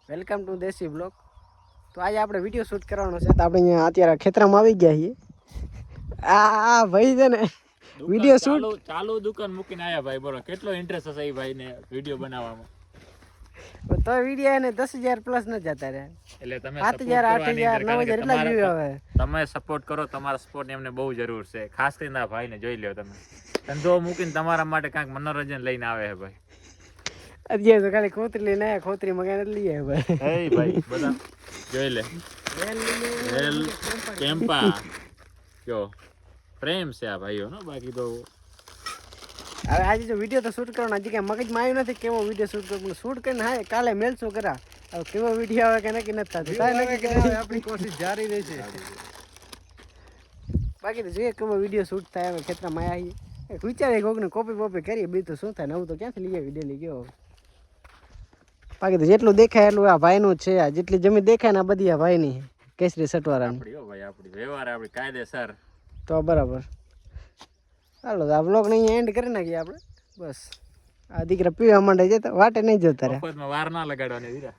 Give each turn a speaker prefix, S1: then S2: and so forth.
S1: Welcome to દેશી blog. તો આજે આપણે વિડીયો શૂટ કરવાનો છે. તો આપણે અહીંયા અત્યારે ખેતરમાં આવી ગયા છીએ. આ ભાઈ છે ને વિડીયો શૂટ
S2: ચાલુ દુકાન મૂકીને આયા ભાઈ. બોલો કેટલો ઇન્ટરેસ્ટ હશે એ ભાઈને વિડીયો બનાવવામાં.
S1: તો વિડીયો એને 10,000 પ્લસ ન જતા રહે.
S2: એટલે તમે
S1: 7,000 8,000 9,000 એટલા વ્યૂ આવે.
S2: તમે સપોર્ટ કરો, તમારા સપોર્ટ એમને બહુ જરૂર છે. ખાસ કરીને આ ભાઈને જોઈ લ્યો તમે. ધંધો મૂકીને તમારા માટે કાંઈક મનોરંજન લઈને આવે છે ભાઈ.
S1: અત્યારે તો ખાલી ખોતરી લઈને આવ્યા, ખોતરી મગાને લઈ આવ્યા ભાઈ.
S2: એ ભાઈ બધા જોઈ લે. વેલ કેમ્પા જો પ્રેમ છે આ ભાઈઓનો. બાકી તો
S1: હવે આજે જો વિડીયો તો શૂટ કરવાનો, હજી કઈ મગજમાં આવ્યું નથી કેવો વિડીયો શૂટ કરવાનો. શૂટ કરીને હા કાલે મેલશું કરા. હવે કેવો વિડીયો આવે કે નક્કી નથી થતું. આપણી કોશિશ જારી રહી છે. બાકી તો જોઈએ કેવો વિડીયો શૂટ થાય. હવે ખેતરમાં આવીએ વિચારીએ કોકને કોપી બોપી કરીએ. બીજું શું થાય, નવું તો ક્યાંથી લઈ આવી ડેલી ગયો. બાકી તો જેટલું દેખાય એટલું આ ભાઈનું જ છે. આ જેટલી જમીન દેખાય ને આ બધી આ ભાઈની કેસરી સટવારાની.
S2: આપણી વ્યવહાર આપણી કાયદેસર.
S1: તો બરાબર. ચાલો આ બ્લોગને અહીંયા એન્ડ કરી નાખીએ આપણે. બસ આ દીકરા પીવા માંડે જતા વાટે નહીં જતા રે.
S2: વાર ના લગાડવાની.